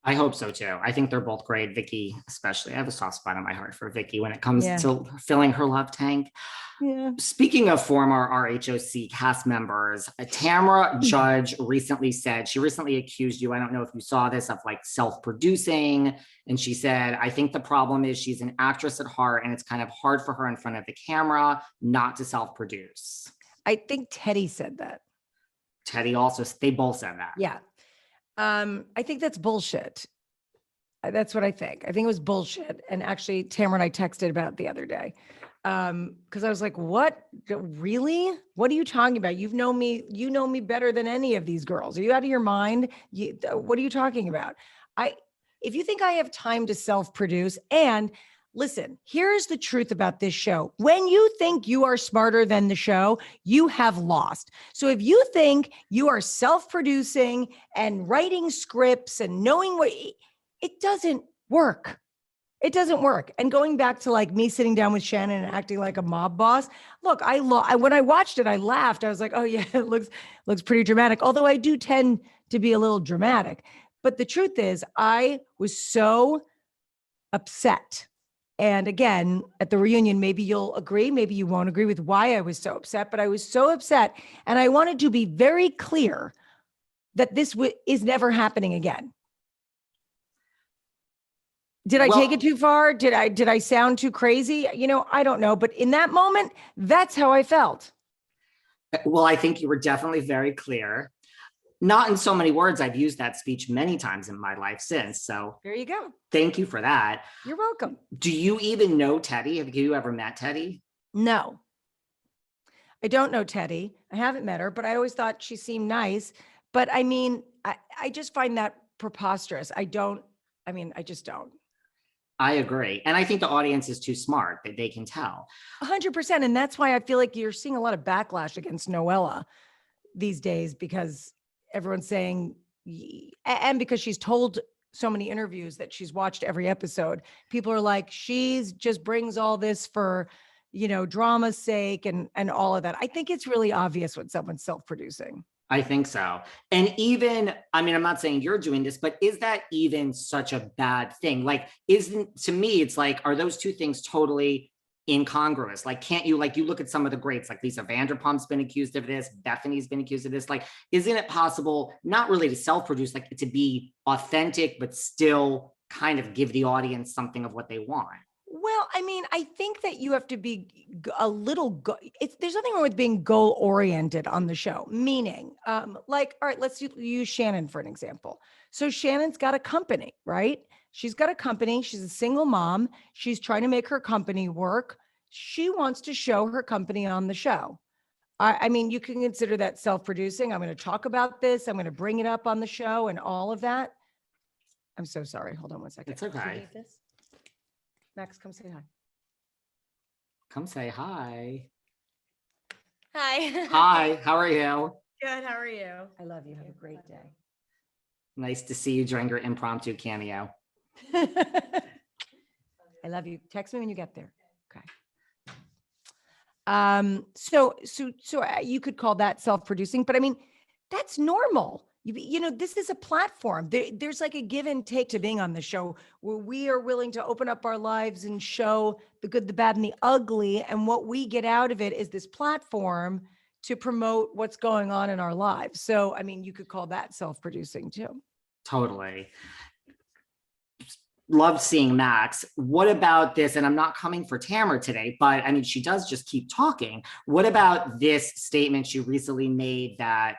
I hope so too. I think they're both great. Vicki, especially. I have a soft spot in my heart for Vicki when it comes Yeah. to filling her love tank. Yeah. Speaking of former RHOC cast members, Tamra Judge she recently accused you, I don't know if you saw this, of like self-producing. And she said, I think the problem is she's an actress at heart and it's kind of hard for her in front of the camera not to self-produce. I think Teddi said that. Teddi also, they both said that. Yeah. I think that's bullshit. That's what I think. I think it was bullshit. And actually, Tamara and I texted about it the other day. Because I was like, what? Really? What are you talking about? You know me better than any of these girls. Are you out of your mind? What are you talking about? If you think I have time to self-produce, and listen, here's the truth about this show. When you think you are smarter than the show, you have lost. So if you think you are self-producing and writing scripts and knowing what, it doesn't work. It doesn't work. And going back to like me sitting down with Shannon and acting like a mob boss, look, when I watched it, I laughed. I was like, oh yeah, it looks pretty dramatic. Although I do tend to be a little dramatic. But the truth is, I was so upset. And again, at the reunion, maybe you'll agree, maybe you won't agree with why I was so upset, but I was so upset. And I wanted to be very clear that this is never happening again. Did I take it too far? Did I sound too crazy? I don't know. But in that moment, that's how I felt. Well, I think you were definitely very clear. Not in so many words. I've used that speech many times in my life since. So there you go. Thank you for that. You're welcome. Do you even know Teddi? Have you ever met Teddi? No. I don't know Teddi. I haven't met her, but I always thought she seemed nice. But I mean, I just find that preposterous. I just don't. I agree. And I think the audience is too smart that they can tell. 100%. And that's why I feel like you're seeing a lot of backlash against Noella these days, because everyone's saying, and because she's told so many interviews that she's watched every episode, people are like, she's just brings all this for, drama's sake and all of that. I think it's really obvious when someone's self-producing. I think so. And even, I'm not saying you're doing this, but is that even such a bad thing? Like, to me, it's like, are those two things totally incongruous? Like, can't you, you look at some of the greats, like Lisa Vanderpump's been accused of this, Bethany's been accused of this. Like, isn't it possible, not really to self-produce, like to be authentic, but still kind of give the audience something of what they want? Well, I think that you have to be a little, there's nothing wrong with being goal oriented on the show. Meaning, all right, let's use Shannon for an example. So Shannon's got a company, right? She's got a company. She's a single mom. She's trying to make her company work. She wants to show her company on the show. You can consider that self-producing. I'm going to talk about this. I'm going to bring it up on the show and all of that. I'm so sorry. Hold on one second. It's okay. Max, come say hi. Come say hi. Hi. Hi, how are you? Good, how are you? I love you. Have a great day. Nice to see you during your impromptu cameo. I love you. Text me when you get there. Okay. So you could call that self-producing, but that's normal. This is a platform. There's like a give and take to being on the show where we are willing to open up our lives and show the good, the bad, and the ugly. And what we get out of it is this platform to promote what's going on in our lives. So, you could call that self-producing too. Totally. Loved seeing Max. What about this? And I'm not coming for Tamra today, but she does just keep talking. What about this statement she recently made that,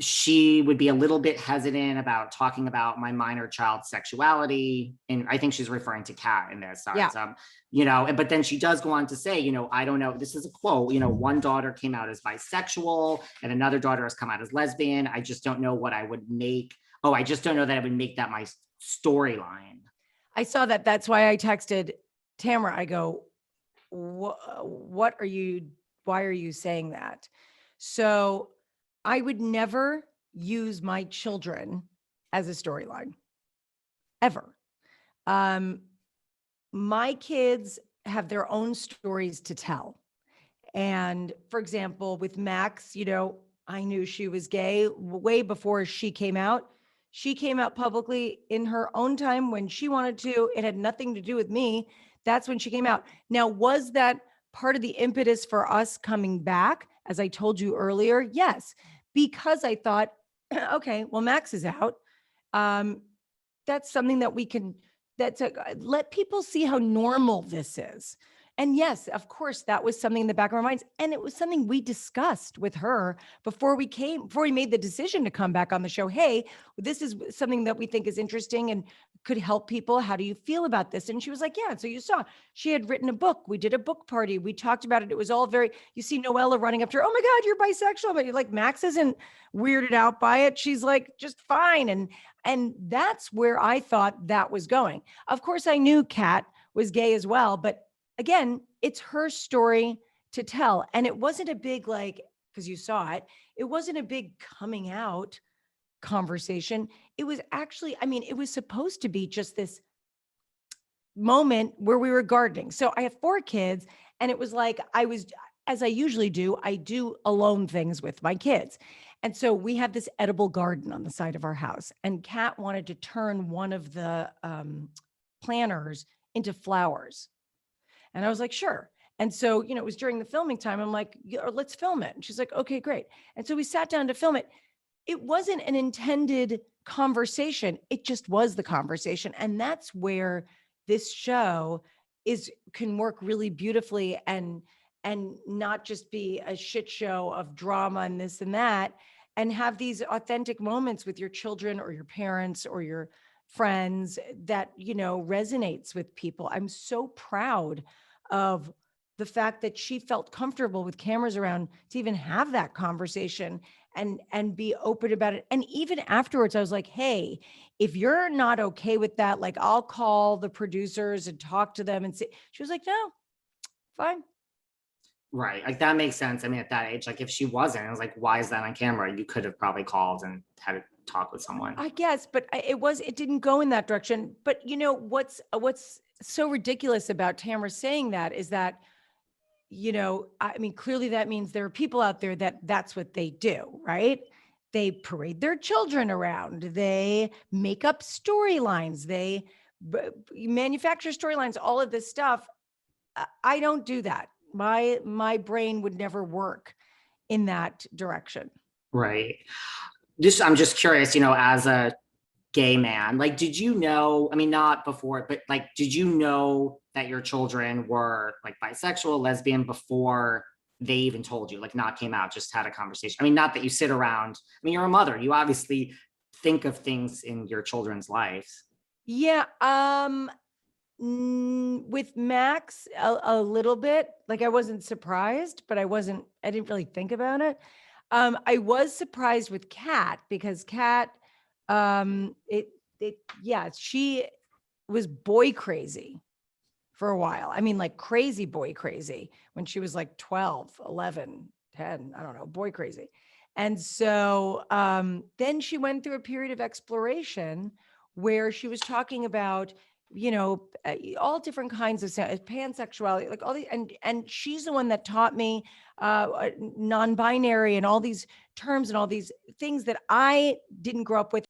she would be a little bit hesitant about talking about my minor child's sexuality. And I think she's referring to Kat in this. Yeah. But then she does go on to say, I don't know, this is a quote, one daughter came out as bisexual and another daughter has come out as lesbian. I just don't know what I would make. Oh, I just don't know that I would make that my storyline. I saw that. That's why I texted Tamra. I go, why are you saying that? So I would never use my children as a storyline, ever. My kids have their own stories to tell. And for example, with Max, I knew she was gay way before she came out. She came out publicly in her own time when she wanted to. It had nothing to do with me. That's when she came out. Now, was that part of the impetus for us coming back? As I told you earlier, yes, because I thought, okay, well, Max is out. That's something that we can, let people see how normal this is. And yes, of course, that was something in the back of our minds. And it was something we discussed with her before we made the decision to come back on the show. Hey, this is something that we think is interesting and could help people. How do you feel about this? And she was like, yeah. So you saw, she had written a book. We did a book party. We talked about it. It was all very, you see Noella running up to her. Oh my God, you're bisexual. But you're like, Max isn't weirded out by it. She's like, just fine. And that's where I thought that was going. Of course, I knew Kat was gay as well, but again, it's her story to tell. And it wasn't a big, like, because you saw it, it wasn't a big coming out conversation. It was actually, I mean, it was supposed to be just this moment where we were gardening. So I have 4 kids, and it was like, as I usually do, I do alone things with my kids. And so we have this edible garden on the side of our house, and Kat wanted to turn one of the planters into flowers. And I was like, sure. And so, it was during the filming time. I'm like, let's film it. And she's like, okay, great. And so we sat down to film it. It wasn't an intended conversation. It just was the conversation. And that's where this show can work really beautifully and not just be a shit show of drama and this and that, and have these authentic moments with your children or your parents or your friends that, resonates with people. I'm so proud of the fact that she felt comfortable with cameras around to even have that conversation and be open about it. And even afterwards, I was like, hey, if you're not okay with that, like, I'll call the producers and talk to them and see. She was like, no, fine. Right. Like, that makes sense. I mean, at that age, like, if she wasn't, I was like, why is that on camera? You could have probably called and had a talk with someone. I guess, but it didn't go in that direction. But what's so ridiculous about Tamra saying that is that, I mean, clearly that means there are people out there that's what they do, right? They parade their children around. They make up storylines. They manufacture storylines, all of this stuff. I don't do that. My brain would never work in that direction. Right. I'm just curious, as a gay man, like, did you know, I mean, not before, but like, did you know that your children were like bisexual, lesbian before they even told you, like, not came out, just had a conversation? I mean, not that you sit around, I mean, you're a mother, you obviously think of things in your children's lives. Yeah. With Max, a little bit, like, I wasn't surprised, but I didn't really think about it. I was surprised with Kat because Kat, she was boy crazy for a while. I mean, like, crazy boy crazy when she was like 12, 11, 10, I don't know, boy crazy. And so then she went through a period of exploration where she was talking about, all different kinds of pansexuality, like all the, and she's the one that taught me non-binary and all these terms and all these things that I didn't grow up with.